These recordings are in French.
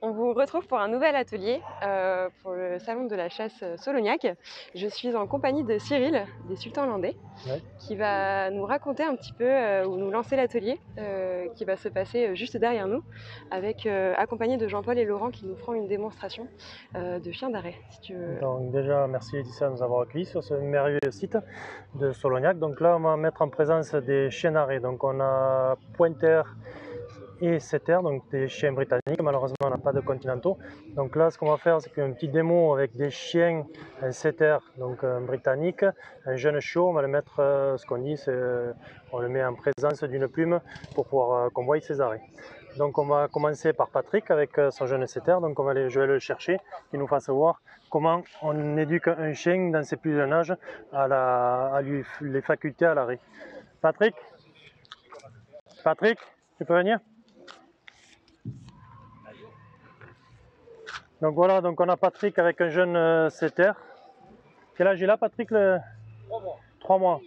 On vous retrouve pour un nouvel atelier pour le salon de la chasse Solognac. Je suis en compagnie de Cyril, des Sultans Landais, qui va nous raconter un petit peu ou nous lancer l'atelier qui va se passer juste derrière nous, accompagné de Jean-Paul et Laurent qui nous feront une démonstration de chien d'arrêt. Si tu veux. Donc déjà, merci Laetitia de nous avoir accueillis sur ce merveilleux site de Solognac. Donc là, on va mettre en présence des chiens d'arrêt. Donc on a Pointer et Setter, donc des chiens britanniques. Malheureusement, on n'a pas de continentaux. Donc là, ce qu'on va faire, c'est une petite démo avec des chiens, un Setter, donc un britannique, un jeune chiot. On va le mettre, ce qu'on dit, c'est on le met en présence d'une plume pour pouvoir qu'on voie ses arrêts. Donc on va commencer par Patrick avec son jeune Setter. Donc je vais le chercher, qu'il nous fasse voir comment on éduque un chien dans ses plus jeunes âges à lui les facultés à l'arrêt. Patrick, tu peux venir? Donc voilà, donc on a Patrick avec un jeune setter. Quel âge il a Patrick? 3 mois.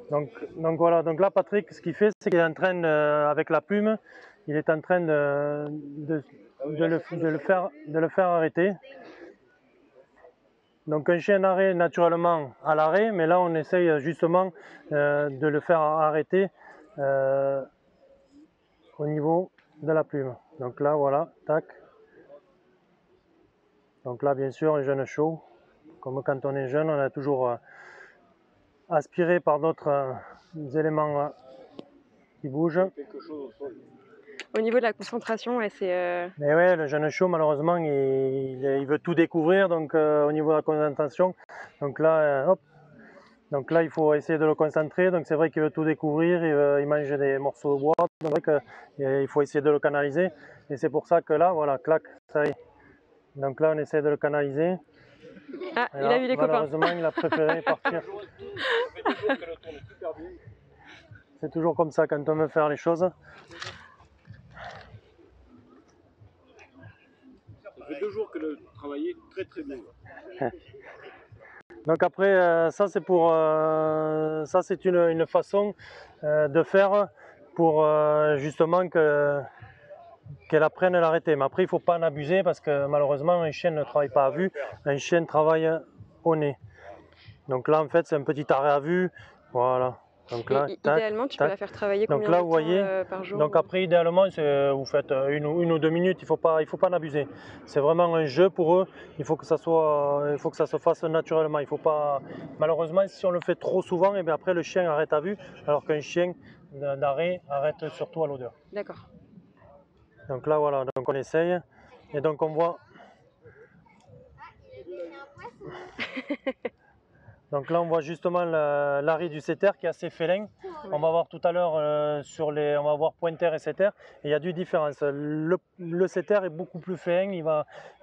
Donc voilà, donc là Patrick, ce qu'il fait, c'est qu'il est en train, avec la plume, il est en train de le faire arrêter. Donc un chien d'arrêt naturellement à l'arrêt, mais là on essaye justement de le faire arrêter au niveau de la plume. Donc là voilà, tac. Donc là bien sûr un jeune chaud, comme quand on est jeune, on a toujours aspiré par d'autres éléments qui bougent. Au niveau de la concentration, c'est... Mais ouais, le jeune chaud malheureusement il veut tout découvrir, donc au niveau de la concentration, donc là hop. Donc là, il faut essayer de le concentrer. Donc c'est vrai qu'il veut tout découvrir, il mange des morceaux de bois. Donc il faut essayer de le canaliser. Et c'est pour ça que là, voilà, clac, ça y est. Donc là, on essaie de le canaliser. Ah, il a vu les copains. Malheureusement, il a préféré partir. C'est toujours comme ça quand on veut faire les choses. Ça fait 2 jours que le travail est très très bien. Donc après, ça c'est pour ça c'est une façon de faire pour justement qu'elle apprenne à l'arrêter. Mais après, il ne faut pas en abuser parce que malheureusement, un chien ne travaille pas à vue, un chien travaille au nez. Donc là, en fait, c'est un petit arrêt à vue. Voilà. Donc là, idéalement, tu peux la faire travailler combien donc là, de vous voyez, temps par jour? Donc après, idéalement, vous faites une ou 2 minutes. Il faut pas en abuser. C'est vraiment un jeu pour eux. Il faut que ça se fasse naturellement. Il faut pas. Malheureusement, si on le fait trop souvent, et bien après, le chien arrête à vue, alors qu'un chien d'arrêt arrête surtout à l'odeur. D'accord. Donc là, voilà. Donc on essaye. Et donc on voit. Donc là, on voit justement l'arrêt du setter qui est assez félin. On va voir tout à l'heure on va voir pointer et setter. Et il y a du différence. Le setter est beaucoup plus félin. Il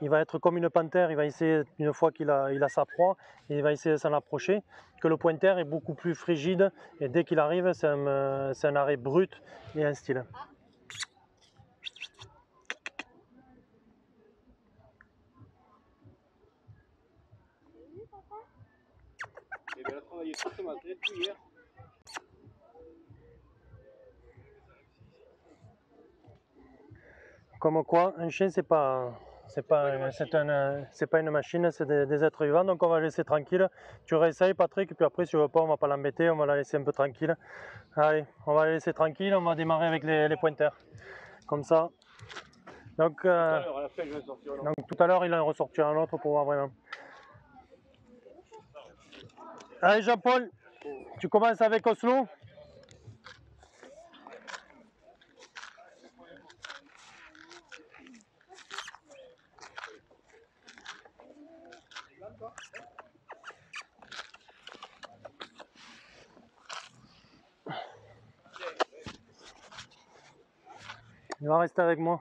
va être comme une panthère. Il va essayer, une fois qu'il a sa proie, il va essayer de s'en approcher. Que le pointer est beaucoup plus frigide. Et dès qu'il arrive, c'est un arrêt brut et un style. Et bien, elle a travaillé tout ce matin, tout hier. Comme quoi, un chien, c'est pas une machine, c'est des êtres vivants, donc on va le laisser tranquille. Tu réessayes Patrick, puis après si tu veux pas, on va pas l'embêter, on va la laisser un peu tranquille. Allez, on va la laisser tranquille, on va démarrer avec les pointers. Comme ça. Donc, tout à l'heure, il en ressortira un autre pour voir vraiment. Allez Jean-Paul, tu commences avec Oslo. Il va rester avec moi.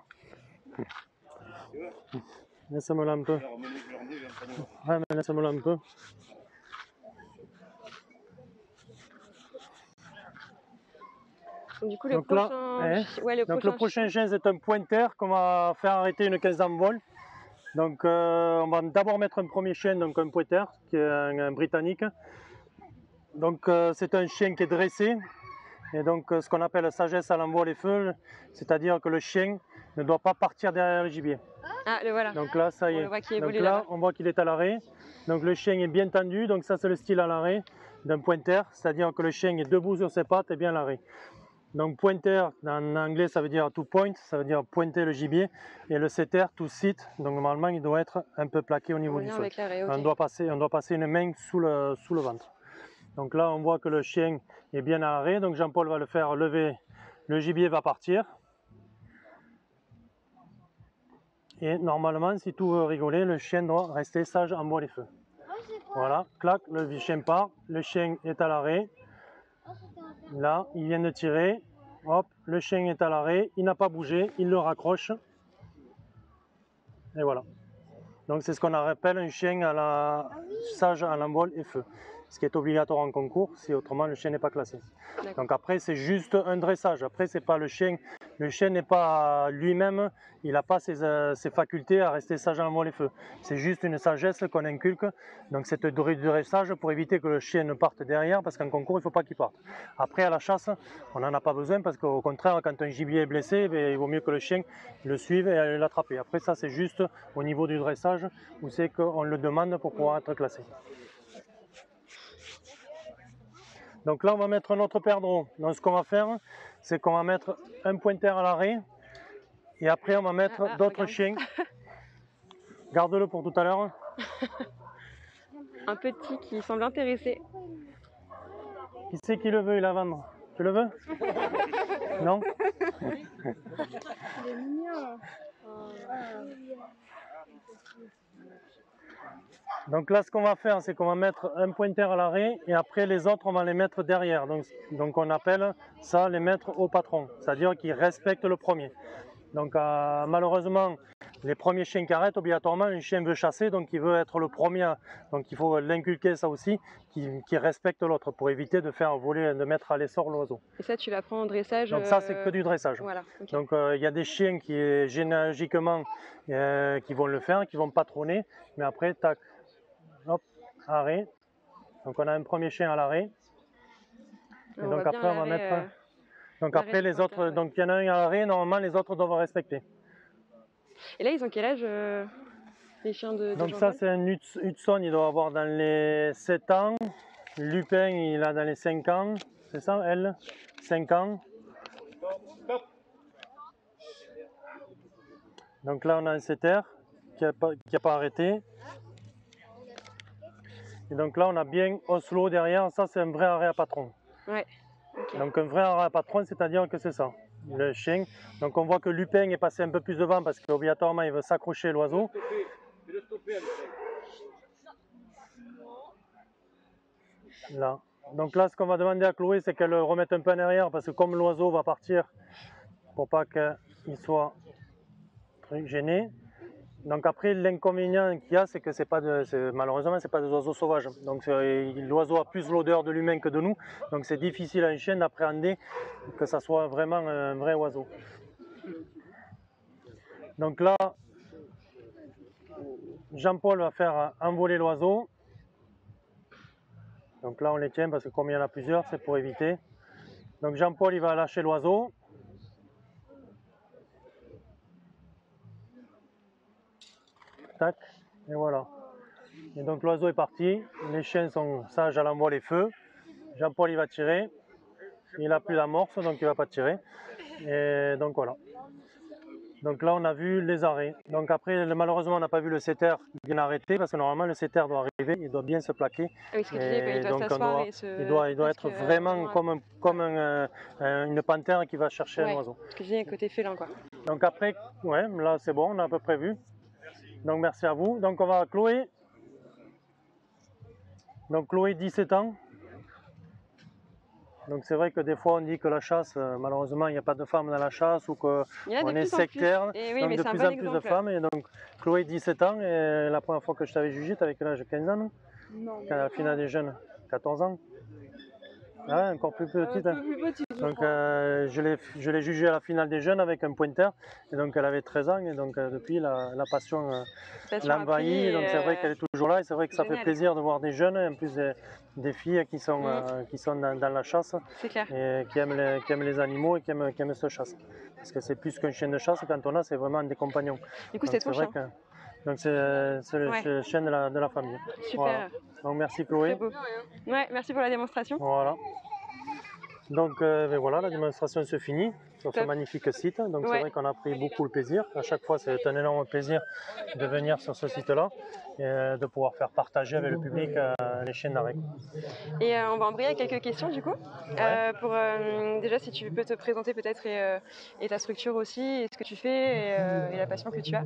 Laisse-moi là un peu. Ouais, mais laisse-moi là un peu. Du coup, le prochain chien, c'est un pointer qu'on va faire arrêter une caisse d'envol. Donc, on va d'abord mettre un premier chien, donc un pointer, qui est un britannique. Donc, c'est un chien qui est dressé. Et donc ce qu'on appelle sagesse à l'envol et feu, c'est-à-dire que le chien ne doit pas partir derrière le gibier. Ah, le voilà. Donc là, ça y est. Donc là, on voit qu'il est à l'arrêt. Donc le chien est bien tendu. Donc ça, c'est le style à l'arrêt d'un pointer, c'est-à-dire que le chien est debout sur ses pattes et bien à l'arrêt. Donc pointer, en anglais, ça veut dire to point, ça veut dire pointer le gibier. Et le setter, to sit, donc normalement, il doit être un peu plaqué au niveau du sol. Okay. On doit passer une main sous le ventre. Donc là, on voit que le chien est bien à l'arrêt. Donc Jean-Paul va le faire lever. Le gibier va partir. Et normalement, si tout veut rigoler, le chien doit rester sage en bois les feux. Voilà, clac, le chien part. Le chien est à l'arrêt. Là, il vient de tirer. Hop, le chien est à l'arrêt. Il n'a pas bougé. Il le raccroche. Et voilà. Donc c'est ce qu'on appelle un chien à la sage à l'envol et feu. Ce qui est obligatoire en concours, si autrement le chien n'est pas classé. Donc après c'est juste un dressage. Après c'est pas le chien n'est pas lui-même, il n'a pas ses facultés à rester sage à l'envol et feu. C'est juste une sagesse qu'on inculque. Donc c'est un dressage pour éviter que le chien ne parte derrière, parce qu'en concours il ne faut pas qu'il parte. Après à la chasse, on n'en a pas besoin, parce qu'au contraire quand un gibier est blessé, il vaut mieux que le chien le suive et aille l'attraper. Après ça c'est juste au niveau du dressage où c'est qu'on le demande pour pouvoir être classé. Donc là on va mettre notre perdreau. Donc ce qu'on va faire, c'est qu'on va mettre un pointer à l'arrêt et après on va mettre d'autres chiens. Garde-le pour tout à l'heure. Un petit qui semble intéressé. Qui c'est qui le veut, il a vendre? Tu le veux? Non? Il est mignon. Donc là ce qu'on va faire, c'est qu'on va mettre un pointer à l'arrêt et après les autres on va les mettre derrière. Donc on appelle ça les mettre au patron, c'est-à-dire qu'ils respectent le premier. Donc malheureusement les premiers chiens qui arrêtent, obligatoirement un chien veut chasser, donc il veut être le premier, donc il faut l'inculquer ça aussi, qui respecte l'autre pour éviter de faire voler, de mettre à l'essor l'oiseau. Et ça tu l'apprends en dressage? Donc ça c'est que du dressage. Voilà, okay. Donc il y a des chiens qui généalogiquement qui vont le faire, qui vont patronner, mais après tac, hop, arrêt. Donc on a un premier chien à l'arrêt. Et donc après on va mettre. Donc après les autres, donc il y en a un à l'arrêt, normalement les autres doivent respecter. Et là ils ont quel âge les chiens de donc Jean-Paul? Ça c'est un Hudson, il doit avoir dans les 7 ans. Lupin il a dans les 5 ans. C'est ça, elle 5 ans. Donc là on a un setter qui n'a pas arrêté. Et donc là on a bien Oslo derrière, ça c'est un vrai arrêt à patron. Ouais. Okay. Donc un vrai arrêt à patron, c'est-à-dire que c'est ça, le chien. Donc on voit que Lupin est passé un peu plus devant parce qu'obligatoirement il veut s'accrocher l'oiseau. Là. Donc là ce qu'on va demander à Chloé c'est qu'elle le remette un peu en arrière parce que comme l'oiseau va partir, pour pas qu'il soit gêné. Donc après l'inconvénient qu'il y a c'est que malheureusement c'est pas des oiseaux sauvages. Donc l'oiseau a plus l'odeur de l'humain que de nous. Donc c'est difficile à un chien d'appréhender que ça soit vraiment un vrai oiseau. Donc là Jean-Paul va faire envoler l'oiseau. Donc là on les tient parce que comme il y en a plusieurs c'est pour éviter. Donc Jean-Paul il va lâcher l'oiseau. Tac, et voilà. Et donc l'oiseau est parti, les chiens sont sages à l'envol et feu. Jean-Paul il va tirer, il n'a plus l'amorce donc il ne va pas tirer. Et donc voilà. Donc là on a vu les arrêts. Donc après malheureusement on n'a pas vu le setter bien arrêté parce que normalement le setter doit arriver, il doit bien se plaquer. Oui, ce que tu dis, il doit s'asseoir et il doit être vraiment comme une panthère qui va chercher un oiseau. Ce que tu dis, côté félin quoi. Donc après, ouais, là c'est bon, on a à peu près vu. Donc merci à vous. Donc on va à Chloé. Donc Chloé 17 ans. Donc c'est vrai que des fois on dit que la chasse, malheureusement il n'y a pas de femmes dans la chasse ou qu'on est sectaire. Oui, donc de plus en plus de femmes. Et donc Chloé 17 ans et la première fois que je t'avais jugé, tu avais quel âge? 15 ans non? Non. Quand la finale des jeunes, 14 ans. Ah, encore plus petite. Un peu plus petite, je Donc crois. je l'ai jugée à la finale des jeunes avec un pointer. Et donc elle avait 13 ans. Et donc depuis la passion Passion a pris l'envahit. et Donc c'est vrai qu'elle est toujours là. Et c'est vrai que ça fait génial. plaisir de voir des jeunes, en plus des filles qui sont dans la chasse C'est clair. et qui aiment les animaux et qui aiment ce chasse. Parce que c'est plus qu'un chien de chasse, quand on a, c'est vraiment des compagnons. Du coup, Donc c'est ton vrai chien. donc c'est le Ouais. chien de la famille. Super. Voilà. Donc merci Très Chloé. beau. Ouais, merci pour la démonstration. Voilà. Donc ben voilà, la démonstration se finit sur ce Top. magnifique site. Donc c'est Ouais. vrai qu'on a pris beaucoup le plaisir. À chaque fois, c'est un énorme plaisir de venir sur ce site-là et de pouvoir faire partager avec le public les chiens d'arrêt. Et on va embrayer avec quelques questions du coup. Ouais. Déjà, si tu peux te présenter peut-être et ta structure aussi, et ce que tu fais et la passion que tu as.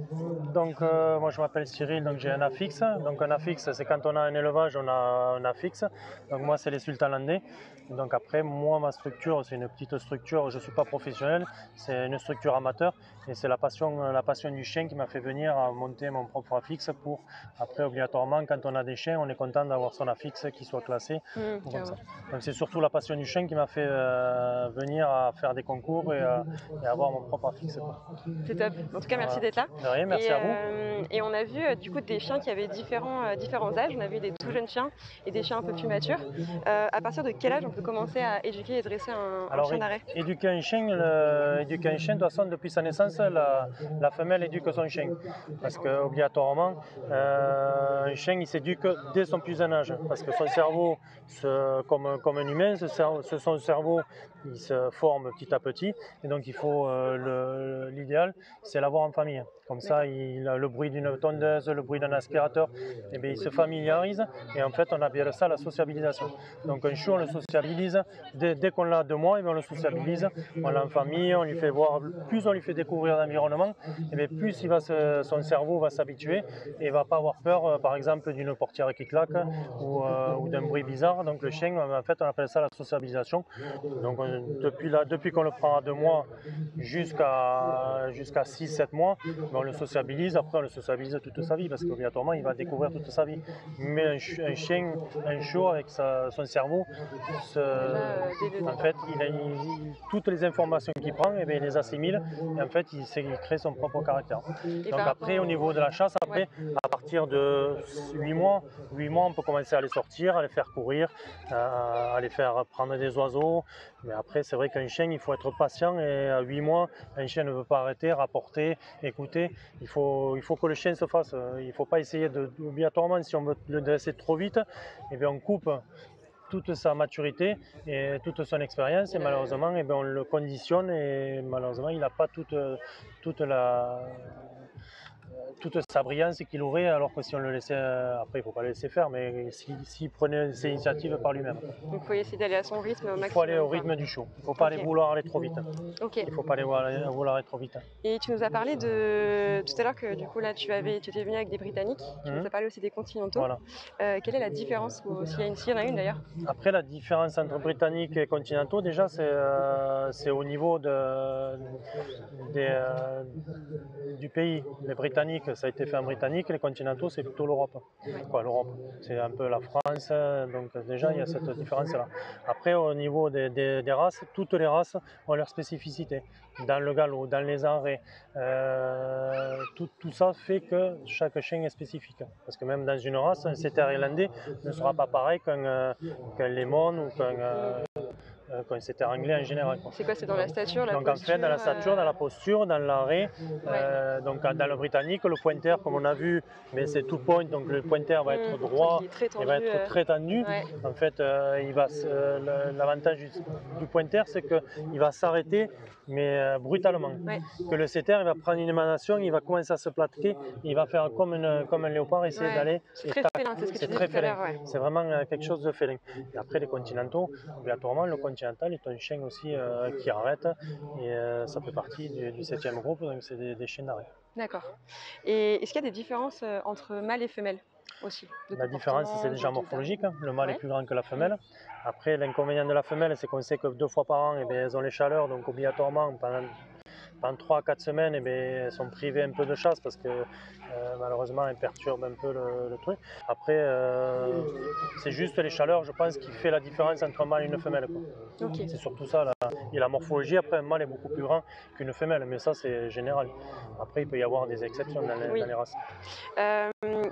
Donc moi je m'appelle Cyril, donc j'ai un affixe. Donc un affixe, c'est quand on a un élevage, on a un affixe. Donc moi c'est les sultans landais. Donc après moi ma structure c'est une petite structure, je ne suis pas professionnel, c'est une structure amateur et c'est la passion du chien qui m'a fait venir à monter mon propre affixe pour après obligatoirement quand on a des chiens on est content d'avoir son affixe qui soit classé. Comme ça. Donc c'est surtout la passion du chien qui m'a fait venir à faire des concours et avoir mon propre affixe. C'est top. En tout cas, merci d'être là. De rien, merci à vous. Et on a vu du coup des chiens qui avaient différents âges. On a vu des tout jeunes chiens et des chiens un peu plus matures. À partir de quel âge on peut commencer à éduquer et dresser un chien d'arrêt? Éduquer un chien, de toute façon, depuis sa naissance, la femelle éduque son chien. Parce qu'obligatoirement, un chien, il s'éduque dès son plus jeune âge. Parce que son cerveau, comme un humain, son cerveau, il se forme petit à petit. Et donc, il faut l'idéal, c'est l'avoir en famille. Comme ça, il a le bruit d'une tondeuse, le bruit d'un aspirateur, et bien, il se familiarise. Et en fait, on appelle ça la sociabilisation. Donc, un chiot, on le sociabilise dès qu'on l'a 2 mois, et bien, on le sociabilise. On l'a en famille, on lui fait voir, plus on lui fait découvrir l'environnement, et bien, plus son cerveau va s'habituer et il ne va pas avoir peur, par exemple, d'une portière qui claque ou d'un bruit bizarre. Donc, le chien, en fait, on appelle ça la sociabilisation. Donc, depuis qu'on le prend à 2 mois jusqu'à 6-7 mois, on le sociabilise. Après, on le sociabilise toute sa vie parce qu'obligatoirement, il va découvrir toute sa vie. Mais un chien, un chiot avec son cerveau, en fait, toutes les informations qu'il prend, eh bien, il les assimile et en fait, il crée son propre caractère. Donc après, au niveau de la chasse, à partir de 8 mois, on peut commencer à les sortir, à les faire courir, à les faire prendre des oiseaux. Mais après, c'est vrai qu'un chien, il faut être patient et à 8 mois, un chien ne veut pas arrêter, rapporter, écouter. Il faut que le chien se fasse. Il ne faut pas essayer obligatoirement, si on veut le dresser trop vite, eh bien, on coupe toute sa maturité et toute son expérience et malheureusement eh bien, on le conditionne et malheureusement il n'a pas toute sa brillance qu'il aurait, alors que si on le laissait, après il ne faut pas le laisser faire, mais s'il prenait ses initiatives par lui-même. Donc il faut essayer d'aller à son rythme au maximum. Il faut aller au rythme du show, il ne faut pas vouloir aller trop vite. Okay. Il ne faut pas vouloir aller trop vite. Et tu nous as parlé tout à l'heure que du coup là tu étais venu avec des Britanniques, tu nous as parlé aussi des continentaux. Voilà. Quelle est la différence, s'il y en a une d'ailleurs? Après la différence entre britanniques et continentaux, déjà c'est au niveau du pays. Les Britanniques, ça a été fait en Britannique, les continentaux, c'est plutôt l'Europe. L'Europe, c'est un peu la France, donc déjà il y a cette différence-là. Après, au niveau des races, toutes les races ont leur spécificité. Dans le galop, dans les enraies, tout ça fait que chaque chien est spécifique. Parce que même dans une race, un setter irlandais ne sera pas pareil qu'un lemon ou qu'un setter anglais en général. C'est quoi? C'est dans la stature, la donc posture? En fait, dans la stature, dans la posture, dans l'arrêt. Donc dans le britannique, le pointer, comme on a vu, mais c'est tout point, donc le pointer va être droit, il va être très tendu. En fait, l'avantage du pointer, c'est qu'il va s'arrêter, mais brutalement. Que le setter, il va prendre une émanation, il va commencer à se plaquer, il va faire comme un léopard, essayer d'aller. C'est très félin, c'est ce que tu disais tout à l'heure. C'est vraiment quelque chose de félin. Et après, les continentaux, obligatoirement, le continental est un chien aussi qui arrête, et ça fait partie du 7e groupe, donc c'est des chiens d'arrêt. D'accord. Et est-ce qu'il y a des différences entre mâles et femelles aussi? La différence, c'est déjà morphologique. Le mâle est plus grand que la femelle. Après, l'inconvénient de la femelle, c'est qu'on sait que 2 fois par an, elles ont les chaleurs, donc obligatoirement, en 3 à 4 semaines, elles sont privées un peu de chasse parce que malheureusement elles perturbent un peu le truc. Après, c'est juste les chaleurs, je pense, qui fait la différence entre un mâle et une femelle, quoi. Ok. C'est surtout ça. Et la morphologie, après, un mâle est beaucoup plus grand qu'une femelle, mais ça c'est général. Après, il peut y avoir des exceptions dans les races.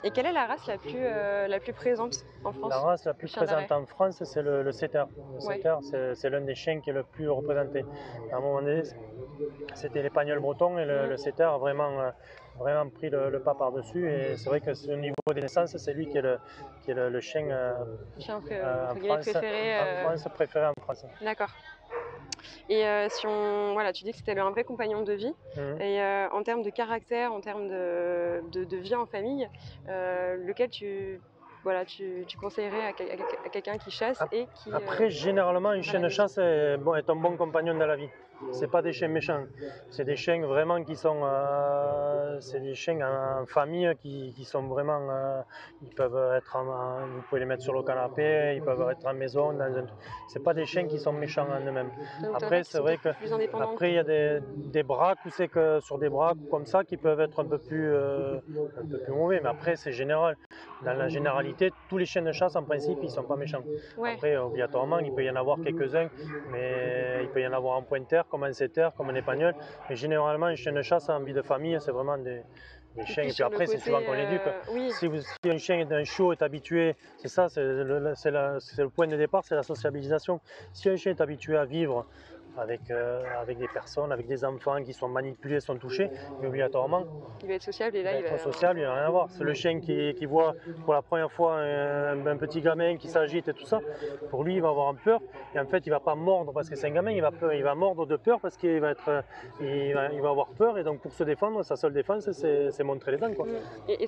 Et quelle est la race la plus présente en France? La race la plus présente en France, c'est le setter. Le setter, c'est l'un des chiens qui est le plus représenté. À un moment donné, c'était l'Épagnol breton et le setter a vraiment pris le pas par-dessus. Et c'est vrai que au niveau des naissances, c'est lui qui est le chien préféré en France. D'accord. Et tu dis que c'était un vrai compagnon de vie. Et en termes de caractère, en termes de vie en famille, lequel tu conseillerais à quelqu'un qui chasse et qui... Après, généralement, un chien de chasse est un bon compagnon dans la vie. C'est pas des chiens méchants, c'est des chiens vraiment qui sont, c'est des chiens en famille qui sont vraiment, ils peuvent être, vous pouvez les mettre sur le canapé, ils peuvent être en maison, c'est pas des chiens qui sont méchants en eux-mêmes. Après, c'est vrai que après il y a des braques où c'est que sur des braques comme ça qui peuvent être un peu plus mauvais, mais après c'est général. Dans la généralité, tous les chiens de chasse en principe ils sont pas méchants. Ouais. Après, obligatoirement, il peut y en avoir quelques-uns, mais il peut y en avoir en pointeur, comme un setter, comme un épagnol. Mais généralement, un chien de chasse en vie de famille, c'est vraiment des chiens. Et puis après, c'est souvent qu'on éduque. Si un chien d'un chiot est habitué, c'est ça, c'est le point de départ, c'est la sociabilisation. Si un chien est habitué à vivre avec des personnes, avec des enfants qui sont manipulés, sont touchés, mais obligatoirement, il va être sociable et là il va être sociable, il n'y a rien à voir. C'est le chien qui voit pour la première fois un petit gamin qui s'agite et tout ça, pour lui il va avoir peur, et en fait il ne va pas mordre parce que c'est un gamin, il va mordre de peur parce qu'il va avoir peur, et donc pour se défendre, sa seule défense c'est montrer les dents, quoi.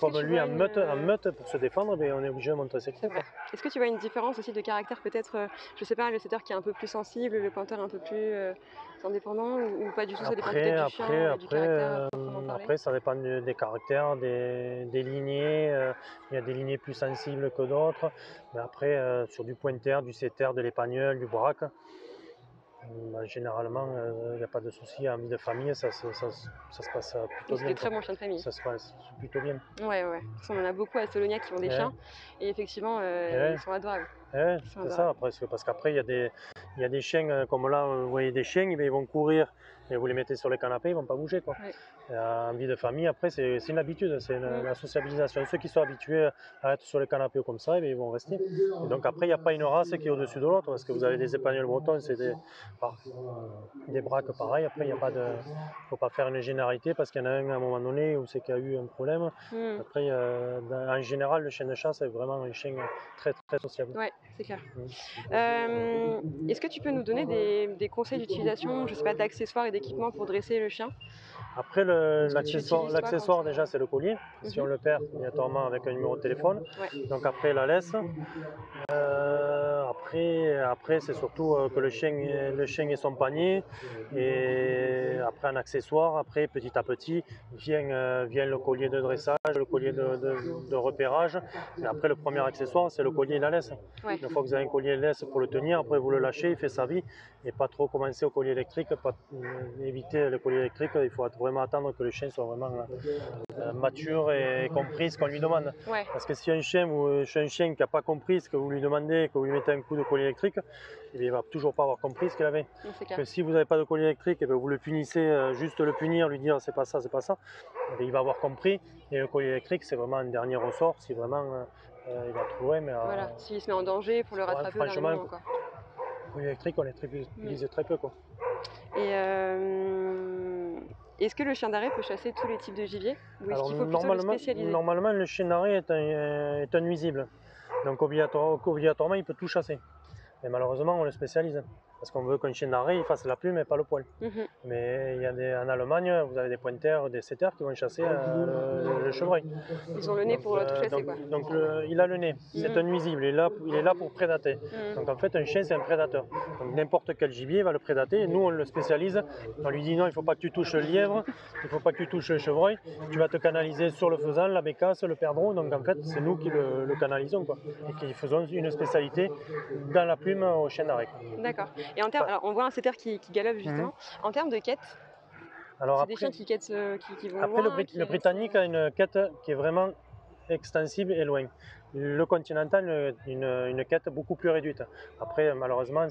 Comme lui en meute, pour se défendre, on est obligé de montrer ses crocs. Est-ce que tu vois une différence aussi de caractère, peut-être, je sais pas, le setter qui est un peu plus sensible, le pointeur un peu plus indépendant, ou pas du tout? Ça dépend peut-être du chien, du caractère. Après, ça dépend des caractères, des lignées. Il y a des lignées plus sensibles que d'autres. Mais après, sur du pointeur, du setter, de l'épagnol, du braque, généralement, il n'y a pas de souci. En vie de famille, ça se passe plutôt bien. C'est des très bons chiens de famille. Ça se passe plutôt bien. Ouais. De toute façon, on en a beaucoup à Solognac qui ont des chiens. Et effectivement, ils sont adorables. C'est ça, parce qu'après, il y a des chiens, comme là, vous voyez des chiens, ils vont courir, et vous les mettez sur le canapé, ils ne vont pas bouger, quoi. En vie de famille, après, c'est une habitude, c'est la sociabilisation. Ceux qui sont habitués à être sur le canapé comme ça, ils vont rester. Et donc après, il n'y a pas une race qui est au-dessus de l'autre, parce que vous avez des épagnols bretons, c'est des braques pareils. Après, il ne faut pas faire une généralité, parce qu'il y en a un à un moment donné où c'est qu'il y a eu un problème. Après, en général, le chien de chasse est vraiment un chien très, très sociable. Ouais, c'est clair. Est-ce que tu peux nous donner des conseils d'utilisation, je ne sais pas, d'accessoires et d'équipements pour dresser le chien? Après, l'accessoire, déjà, c'est le collier. Si on le perd, obligatoirement avec un numéro de téléphone. Donc après, la laisse. Après, c'est surtout que le chien ait son panier. Et après, un accessoire. Après, petit à petit, vient le collier de dressage, le collier de repérage. Et après, le premier accessoire, c'est le collier et la laisse. Une fois que vous avez un collier et laisse pour le tenir, après, vous le lâchez, il fait sa vie. Et pas trop commencer au collier électrique, éviter le collier électrique. Il faut vraiment attendre que le chien soit vraiment mature et compris ce qu'on lui demande. Parce que si un chien qui n'a pas compris ce que vous lui demandez, que vous lui mettez un coup de collier électrique, il ne va toujours pas avoir compris ce qu'il avait. Que si vous n'avez pas de collier électrique, et vous le punissez, juste le punir, lui dire c'est pas ça, il va avoir compris. Et le collier électrique, c'est vraiment un dernier ressort si vraiment il va trouver. Mais s'il se met en danger, pour le rattraper au dernier moment, quoi. Le collier électrique, on l'utilise très peu, quoi. Et est-ce que le chien d'arrêt peut chasser tous les types de gibier, ou est-ce qu'il faut plutôt le spécialiser? Normalement, le chien d'arrêt est un nuisible. Donc obligatoirement, il peut tout chasser. Mais malheureusement, on le spécialise. Parce qu'on veut qu'un chien d'arrêt il fasse la plume et pas le poil. Mais en Allemagne, vous avez des pointeurs, des setters qui vont chasser le chevreuil. Ils ont le nez pour tout chasser, quoi. Donc il a le nez, c'est un nuisible, il est là pour prédater. Donc en fait, un chien, c'est un prédateur. Donc n'importe quel gibier va le prédater. Et nous, on le spécialise. On lui dit non, il ne faut pas que tu touches le lièvre, il ne faut pas que tu touches le chevreuil. Tu vas te canaliser sur le faisan, la bécasse, le perdreau. Donc en fait, c'est nous qui le canalisons, quoi. Et qui faisons une spécialité dans la plume au chien d'arrêt. D'accord. Et alors, on voit un setter qui galope justement. En termes de quête, Alors C'est des chiens qui quêtent, qui vont après, loin, le Britannique a une quête qui est vraiment extensible et loin. Le Continental, une quête beaucoup plus réduite. Après, malheureusement,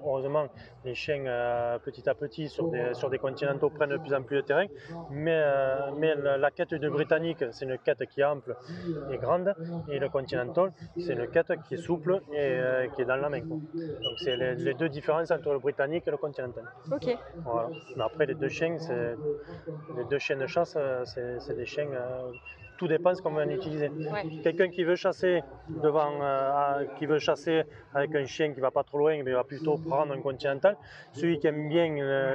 heureusement, les chiens petit à petit sur des continentaux prennent de plus en plus de terrain. Mais la quête du Britannique, c'est une quête qui est ample et grande. Et le Continental, c'est une quête qui est souple et qui est dans la main, quoi. Donc c'est les deux différences entre le Britannique et le Continental. Ok. Voilà. Mais après, les deux chiens de chasse, c'est des chiens. Tout dépend de ce qu'on va en utiliser. Ouais. Quelqu'un qui veut chasser qui veut chasser avec un chien qui va pas trop loin, mais il va plutôt prendre un Continental. Celui qui aime bien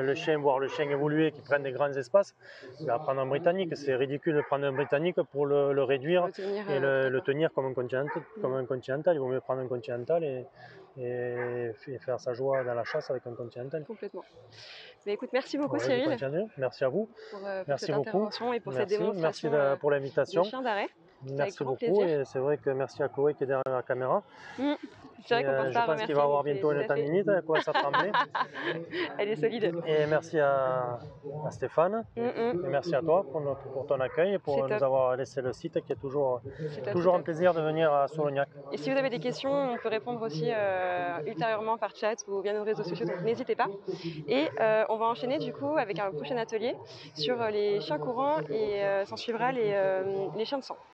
le chien, voir le chien évoluer, qui prenne des grands espaces, il va prendre un Britannique. C'est ridicule de prendre un Britannique pour le réduire et le tenir comme un Continental. Il vaut mieux prendre un Continental et faire sa joie dans la chasse avec un Continental. Complètement. Mais écoute, merci beaucoup Cyril. Merci à vous. Pour merci cette intervention et pour cette démonstration merci pour l'invitation. de chien d'arrêt. Merci beaucoup et c'est vrai que merci à Chloé qui est derrière la caméra. C'est vrai qu'on pense pas je pense qu'il va avoir bientôt une tendinite, elle commence à trembler. Elle est solide. Et merci à Stéphane. Et merci à toi pour ton accueil et pour nous avoir laissé le site qui est toujours un plaisir de venir à Solognac. Et si vous avez des questions, on peut répondre aussi ultérieurement par chat ou via nos réseaux sociaux, donc n'hésitez pas. Et on va enchaîner du coup avec un prochain atelier sur les chiens courants et s'en suivra les chiens de sang.